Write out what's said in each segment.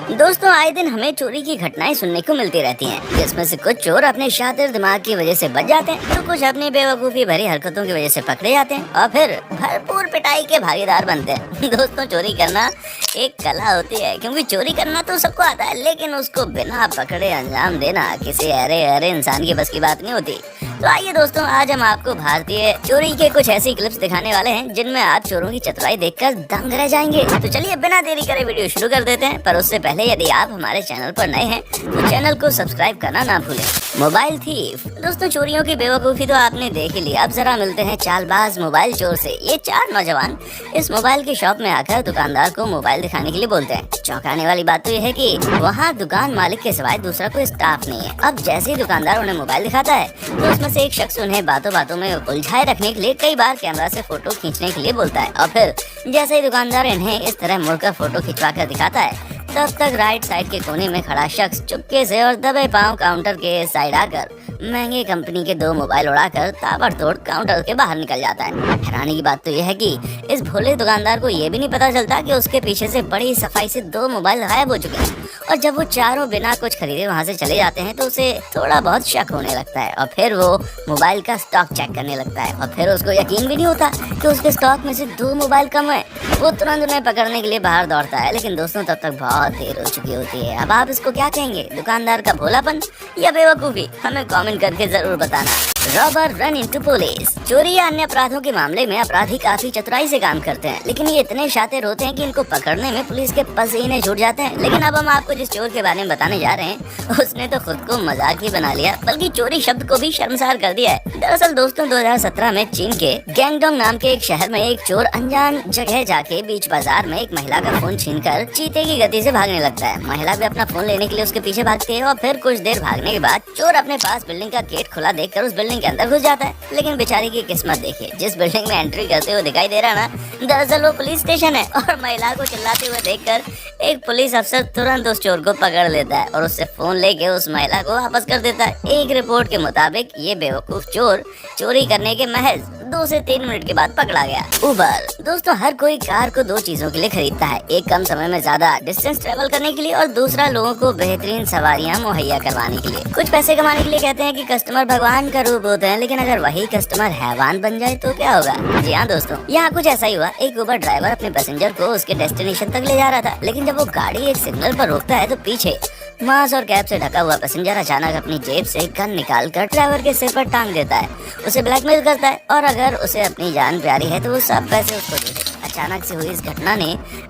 दोस्तों, आए दिन हमें चोरी की घटनाएं सुनने को मिलती रहती हैं, जिसमें से कुछ चोर अपने शातिर दिमाग की वजह से बच जाते हैं, तो कुछ अपनी बेवकूफ़ी भरी हरकतों की वजह से पकड़े जाते हैं और फिर भरपूर पिटाई के भागीदार बनते हैं। दोस्तों, चोरी करना एक कला होती है, क्योंकि चोरी करना तो सबको आता है, लेकिन उसको बिना पकड़े अंजाम देना किसी अरे इंसान की बस की बात नहीं होती। तो आइए दोस्तों, आज हम आपको भारतीय चोरी के कुछ ऐसी क्लिप्स दिखाने वाले हैं जिनमें आप चोरों की चतुराई देखकर दंग रह जाएंगे। तो चलिए बिना देरी करे वीडियो शुरू कर देते हैं, पर उससे पहले यदि आप हमारे चैनल पर नए हैं तो चैनल को सब्सक्राइब करना ना भूलें। Mobile thief. दोस्तों, चोरियों की बेवकूफ़ी तो आपने देख ही लिया, अब जरा मिलते हैं चालबाज मोबाइल चोर से। ये 4 नौजवान इस मोबाइल की शॉप में आकर दुकानदार को मोबाइल दिखाने के लिए बोलते हैं। चौंकाने वाली बात तो यह है कि वहाँ दुकान मालिक के सिवाय दूसरा कोई स्टाफ नहीं है। अब जैसे ही दुकानदार उन्हें मोबाइल दिखाता है तो उसमें से एक शख्स उन्हें बातों बातों में उलझाए रखने के लिए कई बार कैमरा से फोटो खींचने के लिए बोलता है, और फिर जैसे ही दुकानदार इन्हें इस तरह मुड़कर फोटो खिंचवा कर दिखाता है, तब तक राइट साइड के कोने में खड़ा शख्स चुपके से और दबे पांव काउंटर के साइड आकर महंगे कंपनी के 2 मोबाइल उड़ाकर ताबड़तोड़ काउंटर के बाहर निकल जाता है। हैरानी की बात तो यह है कि इस भोले दुकानदार को यह भी नहीं पता चलता कि उसके पीछे से बड़ी सफाई से 2 मोबाइल गायब हो चुके हैं, और जब वो चारों बिना कुछ खरीदे वहाँ से चले जाते हैं तो उसे थोड़ा बहुत शक होने लगता है, और फिर वो मोबाइल का स्टॉक चेक करने लगता है, और फिर उसको यकीन भी नहीं होता कि उसके स्टॉक में से 2 मोबाइल कम है। वो तुरंत उन्हें पकड़ने के लिए बाहर दौड़ता है, लेकिन दोस्तों तब तक बहुत देर हो चुकी होती है। अब आप इसको क्या कहेंगे, दुकानदार का भोलापन या बेवकूफ़ी? हमें कमेंट करके जरूर बताना। Robber run into police. चोरी या अन्य अपराधों के मामले में अपराधी काफी चतुराई से काम करते हैं, लेकिन ये इतने शातिर होते हैं कि इनको पकड़ने में पुलिस के पसीने छूट जाते हैं। लेकिन अब हम आपको जिस चोर के बारे में बताने जा रहे हैं उसने तो खुद को मजाक ही बना लिया, बल्कि चोरी शब्द को भी शर्मसार कर दिया है। दरअसल दोस्तों, 2017 में चीन के गैंगडोंग नाम के एक शहर में एक चोर अनजान जगह जाके बीच बाजार में एक महिला का फोन छीनकर चीते की गति से भागने लगता है। महिला भी अपना फोन लेने के लिए उसके पीछे भागती है, और फिर कुछ देर भागने के बाद चोर अपने पास बिल्डिंग का गेट खुला देखकर उस बिल्डिंग के अंदर घुस जाता है। लेकिन बेचारी की किस्मत देखिए, जिस बिल्डिंग में एंट्री करते हुए दिखाई दे रहा ना, दरअसल वो पुलिस स्टेशन है, और महिला को चिल्लाते हुए देखकर एक पुलिस अफसर तुरंत उस चोर को पकड़ लेता है और उससे फोन लेके उस महिला को वापस कर देता है। एक रिपोर्ट के मुताबिक ये बेवकूफ चोर चोरी करने के महज 2 से 3 मिनट के बाद पकड़ा गया। उबर। दोस्तों, हर कोई कार को 2 चीजों के लिए खरीदता है, एक कम समय में ज्यादा डिस्टेंस ट्रेवल करने के लिए, और दूसरा लोगों को बेहतरीन सवारियां मुहैया करवाने के लिए। कुछ पैसे कमाने के लिए कहते हैं कि कस्टमर भगवान का रूप होते हैं, लेकिन अगर वही कस्टमर हैवान बन जाए तो क्या होगा? जी हाँ दोस्तों, यहाँ कुछ ऐसा ही हुआ। एक उबर ड्राइवर अपने पैसेंजर को उसके डेस्टिनेशन तक ले जा रहा था, लेकिन जब वो गाड़ी एक सिग्नल पर रोकता है तो पीछे मांस और कैप से ढका हुआ पैसेंजर अचानक अपनी जेब से गन निकालकर ड्राइवर के सिर पर टांग देता है, उसे ब्लैकमेल करता है, और अगर उसे अपनी जान प्यारी है तो वो सब पैसे उसको दे दे। अचानक से हुई इस घटना ने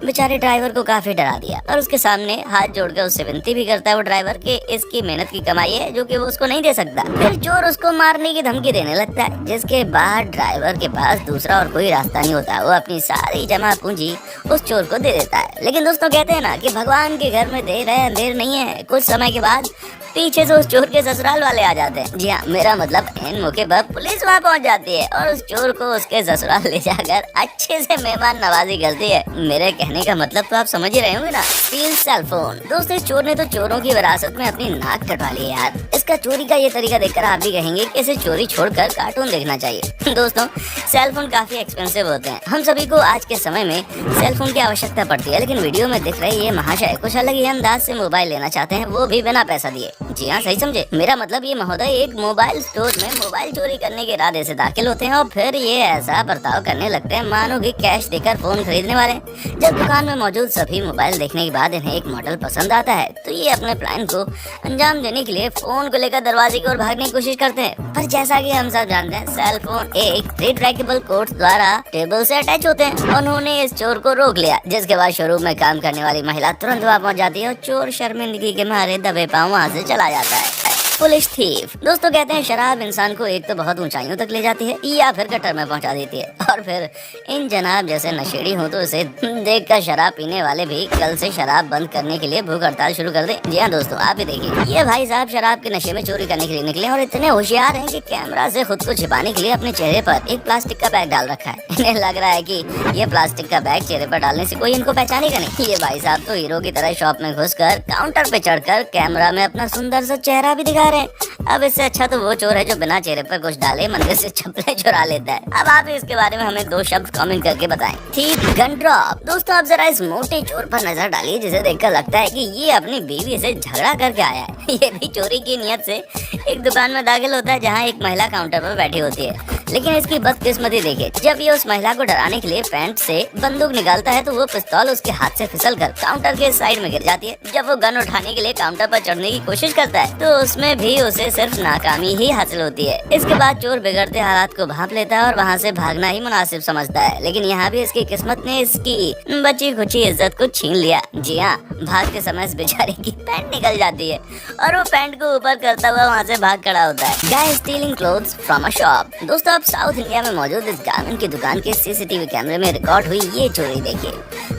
बेचारे ड्राइवर को काफी डरा दिया, और उसके सामने हाथ जोड़कर उससे विनती भी करता है वो ड्राइवर के इसकी मेहनत की कमाई है जो कि वो उसको नहीं दे सकता। फिर चोर उसको मारने की धमकी देने लगता है, जिसके बाद ड्राइवर के पास दूसरा और कोई रास्ता नहीं होता, वो अपनी सारी जमा पूंजी उस चोर को दे देता है। लेकिन दोस्तों, कहते हैं ना कि भगवान के घर में देर है अंधेर नहीं है। कुछ समय के बाद पीछे से उस चोर के ससुराल वाले आ जाते हैं। जी हाँ, मेरा मतलब इन मौके पर पुलिस वहाँ पहुँच जाती है और उस चोर को उसके ससुराल ले जाकर अच्छे से मेहमान नवाजी करती है। मेरे कहने का मतलब तो आप समझ ही रहे होंगे ना। Steal cell phone. दोस्तों, इस चोर ने तो चोरों की विरासत में अपनी नाक कटवा ली यार। इसका चोरी का ये तरीका देखकर आप भी कहेंगे कि इसे चोरी छोड़कर कार्टून देखना चाहिए। दोस्तों, सेल फोन काफी एक्सपेंसिव होते हैं। हम सभी को आज के समय में सेल फोन की आवश्यकता पड़ती है, लेकिन वीडियो में दिख रहे ये महाशय कुछ अलग ही अंदाज से मोबाइल लेना चाहते हैं, वो भी बिना पैसा दिए। जी हाँ, सही समझे। मेरा मतलब ये महोदय एक मोबाइल स्टोर में मोबाइल चोरी करने के इरादे से दाखिल होते हैं, और फिर ये ऐसा बर्ताव करने लगते हैं मानो कि कैश देकर फोन खरीदने वाले। जब दुकान में मौजूद सभी मोबाइल देखने के बाद इन्हें एक मॉडल पसंद आता है तो ये अपने प्लान को अंजाम देने के लिए फोन को लेकर दरवाजे की ओर भागने की कोशिश करते हैं। पर जैसा कि हम सब जानते हैं, सेल फोन एक रिट्रैक्टेबल कोर्ड द्वारा टेबल से अटैच होते हैं। उन्होंने इस चोर को रोक लिया, जिसके बाद शोरूम में काम करने वाली महिला तुरंत वहाँ पहुँच जाती है और चोर शर्मिंदगी के मारे दबे पांव वहाँ से चला जाता है। Police thief. दोस्तों, कहते हैं शराब इंसान को एक तो बहुत ऊंचाइयों तक ले जाती है या फिर गटर में पहुंचा देती है, और फिर इन जनाब जैसे नशेड़ी हो तो इसे देखकर शराब पीने वाले भी कल से शराब बंद करने के लिए भूख हड़ताल शुरू कर दे। जी हाँ दोस्तों, आप भी देखिए, ये भाई साहब शराब के नशे में चोरी करने के लिए निकले और इतने होशियार हैं कि कैमरा से खुद को छिपाने के लिए अपने चेहरे पर एक प्लास्टिक का बैग डाल रखा है। इन्हें लग रहा है कि ये प्लास्टिक का बैग चेहरे पर डालने से कोई इनको पहचानेगा नहीं। ये भाई साहब तो हीरो की तरह शॉप में घुसकर काउंटर पे चढ़कर कैमरा में अपना सुंदर सा चेहरा भी दिखा जा रहे हैं। अब इससे अच्छा तो वो चोर है जो बिना चेहरे पर कुछ डाले मंदिर से चप्पलें चुरा लेता है। अब आप इसके बारे में हमें 2 शब्द कमेंट करके बताएं। ठीक, गन ड्रॉप। दोस्तों आप जरा इस मोटे चोर पर नजर डालिए जिसे देखकर लगता है कि ये अपनी बीवी से झगड़ा करके आया है। ये भी चोरी की नियत से एक दुकान में दाखिल होता है जहाँ एक महिला काउंटर पर बैठी होती है। लेकिन इसकी बदकिस्मती देखिए, जब ये उस महिला को डराने के लिए पैंट से बंदूक निकालता है तो वो पिस्तौल उसके हाथ से फिसलकर काउंटर के साइड में गिर जाती है। जब वो गन उठाने के लिए काउंटर पर चढ़ने की कोशिश करता है तो उसमें भी उसे सिर्फ नाकामी ही हासिल होती है। इसके बाद चोर बिगड़ते हालात को भांप लेता है और वहाँ से भागना ही मुनासिब समझता है। लेकिन यहाँ भी इसकी किस्मत ने इसकी बची खुची इज्जत को छीन लिया। जी हाँ, भागते समय इस बेचारे की पैंट निकल जाती है और वो पैंट को ऊपर करता हुआ वहाँ से भाग खड़ा होता है। Guy stealing clothes from a shop. दोस्तों आप साउथ इंडिया में मौजूद इस गारमेंट की दुकान के सीसीटीवी कैमरे में रिकॉर्ड हुई ये चोरी देखिए।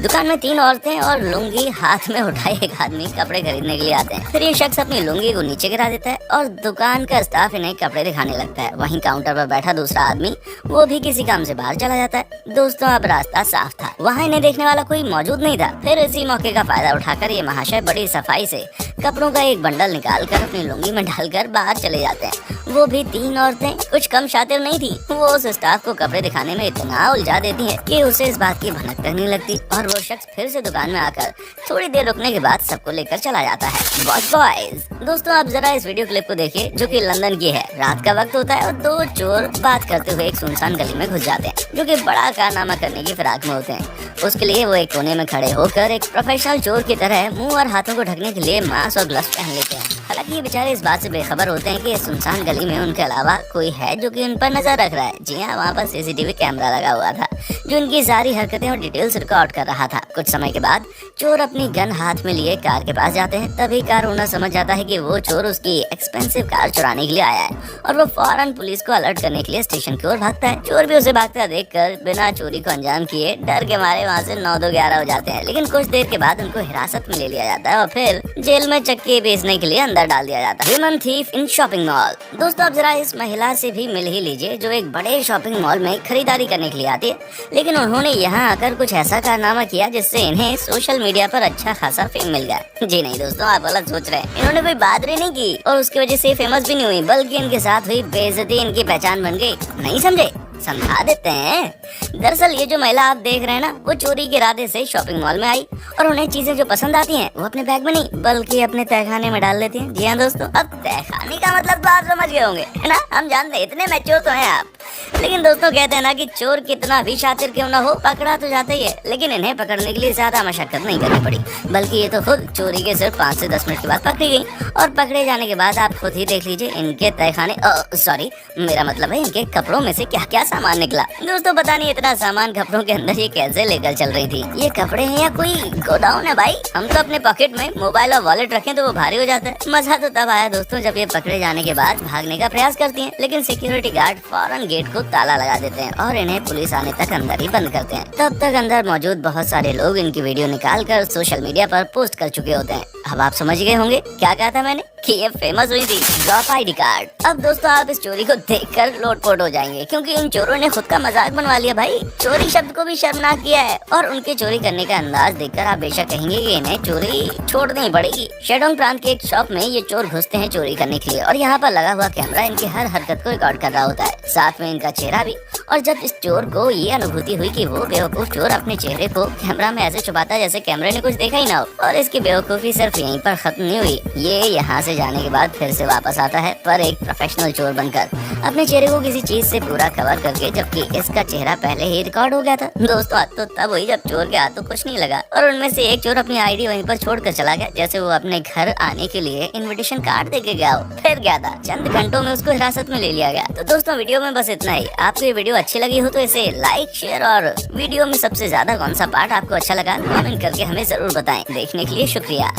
दुकान में 3 औरतें और लुंगी हाथ में उठाए एक आदमी कपड़े खरीदने के लिए आते हैं। फिर ये शख्स अपनी लुंगी को नीचे गिरा देता है और दुकान का स्टाफ इन्हें कपड़े दिखाने लगता है। वहीं काउंटर पर बैठा दूसरा आदमी वो भी किसी काम से बाहर चला जाता है। दोस्तों अब रास्ता साफ था, वहाँ इन्हें देखने वाला कोई मौजूद नहीं था। फिर इसी मौके का फायदा उठाकर ये महाशय बड़ी सफाई से कपड़ों का एक बंडल निकालकर अपनी लुंगी में डालकर बाहर चले जाते हैं। वो भी 3 औरतें कुछ कम शातिर नहीं थी। वो उस स्टाफ को कपड़े दिखाने में इतना उलझा देती हैं कि उसे इस बात की भनक तक नहीं लगती और वो शख्स फिर से दुकान में आकर थोड़ी देर रुकने के बाद सबको लेकर चला जाता है। Watch boys. दोस्तों आप जरा इस वीडियो क्लिप को देखिए जो कि लंदन की है। रात का वक्त होता है और 2 चोर बात करते हुए एक सुनसान गली में घुस जाते हैं जो कि बड़ा कारनामा करने की फिराक में होते हैं। उसके लिए वो एक कोने में खड़े होकर एक प्रोफेशनल चोर की तरह मुंह और हाथों को ढकने के लिए मास्क और ग्लव्स पहन लेते हैं। हालांकि ये बेचारे इस बात से बेखबर होते हैं कि इस सुनसान गली में उनके अलावा कोई है जो कि उन पर नजर रख रहा है। जी हाँ, वहाँ पर सीसीटीवी कैमरा लगा हुआ था जो उनकी सारी हरकतें और डिटेल्स रिकॉर्ड कर रहा था। कुछ समय के बाद चोर अपनी गन हाथ में लिए कार के पास जाते हैं। तभी कार ओनर समझ जाता है कि वो चोर उसकी एक्सपेंसिव कार चुराने के लिए आया है और वो फौरन पुलिस को अलर्ट करने के लिए स्टेशन की ओर भागता है। चोर भी उसे भागता देखकर बिना चोरी को अंजाम किए डर के मारे वहाँ से 9-2-11 हो जाते हैं। लेकिन कुछ देर के बाद उनको हिरासत में ले लिया जाता है और फिर जेल में चक्के बेचने के लिए अंदर डाल दिया जाता है। ह्यूमन थीफ इन शॉपिंग मॉल। दोस्तों आप जरा इस महिला से भी मिल ही लीजिए जो एक बड़े शॉपिंग मॉल में खरीदारी करने के लिए आती है। लेकिन उन्होंने यहाँ आकर कुछ ऐसा कारनामा किया जिससे इन्हें सोशल मीडिया पर अच्छा खासा फेम मिल गया। जी नहीं दोस्तों, आप गलत सोच रहे हैं। इन्होंने कोई बहादुरी नहीं की और उसकी वजह से फेमस भी नहीं हुई, बल्कि इनके साथ हुई बेइज्जती इनकी पहचान बन गई। नहीं समझे? समझा देते हैं। दरअसल ये जो महिला आप देख रहे हैं ना, वो चोरी के इरादे से शॉपिंग मॉल में आई और उन्हें चीजें जो पसंद आती हैं वो अपने बैग में नहीं बल्कि अपने तहखाने में डाल लेती हैं। जी हाँ दोस्तों, अब तहखाने का मतलब तो आप समझ गए होंगे, है ना? हम जानते हैं, इतने मैच्योर तो हैं आप। लेकिन दोस्तों कहते हैं ना कि चोर कितना भी शातिर क्यों ना हो, पकड़ा तो जाता ही है। लेकिन इन्हें पकड़ने के लिए ज्यादा मशक्कत नहीं करनी पड़ी, बल्कि ये तो खुद चोरी के सिर्फ 5 से 10 मिनट के बाद पकड़ी गई। और पकड़े जाने के बाद आप खुद ही देख लीजिए इनके तहखाने, सॉरी मेरा मतलब है इनके कपड़ों में से क्या क्या सामान निकला। दोस्तों पता नहीं इतना सामान कपड़ों के अंदर ये कैसे लेकर चल रही थी। ये कपड़े हैं या कोई गोडाउन है भाई? हम तो अपने पॉकेट में मोबाइल और वॉलेट रखें तो वो भारी हो जाता है। मजा तो तब आया दोस्तों जब ये पकड़े जाने के बाद भागने का प्रयास करती हैं, लेकिन सिक्योरिटी गार्ड फौरन गेट को ताला लगा देते हैं और इन्हें पुलिस आने तक अंदर ही बंद करते हैं। तब तक अंदर मौजूद बहुत सारे लोग इनकी वीडियो निकाल कर सोशल मीडिया पर पोस्ट कर चुके होते हैं। अब आप समझ गए होंगे क्या कहा था मैंने कि ये फेमस हुई थी ड्रॉप आईडी कार्ड। अब दोस्तों आप इस चोरी को देखकर लोटपोट हो जाएंगे क्योंकि इन चोरों ने खुद का मजाक बनवा लिया भाई। चोरी शब्द को भी शर्मनाक किया है और उनके चोरी करने का अंदाज देखकर आप बेशक कहेंगे कि इन्हें चोरी छोड़नी पड़ेगी। शेडोंग प्रांत के एक शॉप में ये चोर घुसते हैं चोरी करने के लिए और यहाँ पर लगा हुआ कैमरा इनकी हर हरकत को रिकॉर्ड कर रहा होता है, साथ में इनका चेहरा भी। और जब इस चोर को ये अनुभूति हुई कि वो बेवकूफ चोर अपने चेहरे को कैमरा में ऐसे छुपाता जैसे कैमरे ने कुछ देखा ही ना हो, और इसकी बेवकूफी सिर्फ यहीं पर खत्म नहीं हुई। ये यहाँ से जाने के बाद फिर से वापस आता है, पर एक प्रोफेशनल चोर बनकर, अपने चेहरे को किसी चीज से पूरा कवर करके, जबकि इसका चेहरा पहले ही रिकॉर्ड हो गया था। दोस्तों तो तब हुई जब चोर के हाथों कुछ नहीं लगा और उनमें से एक चोर अपनी आईडी वहीं पर छोड़कर चला गया, जैसे वो अपने घर आने के लिए इन्विटेशन कार्ड देके गया हो। फिर क्या था, चंद घंटों में उसको हिरासत में ले लिया गया। तो दोस्तों वीडियो में बस इतना ही। आपको ये वीडियो अच्छी लगी हो तो इसे लाइक, शेयर और वीडियो में सबसे ज्यादा कौन सा पार्ट आपको अच्छा लगा कमेंट करके हमें जरूर बताएं। देखने के लिए शुक्रिया।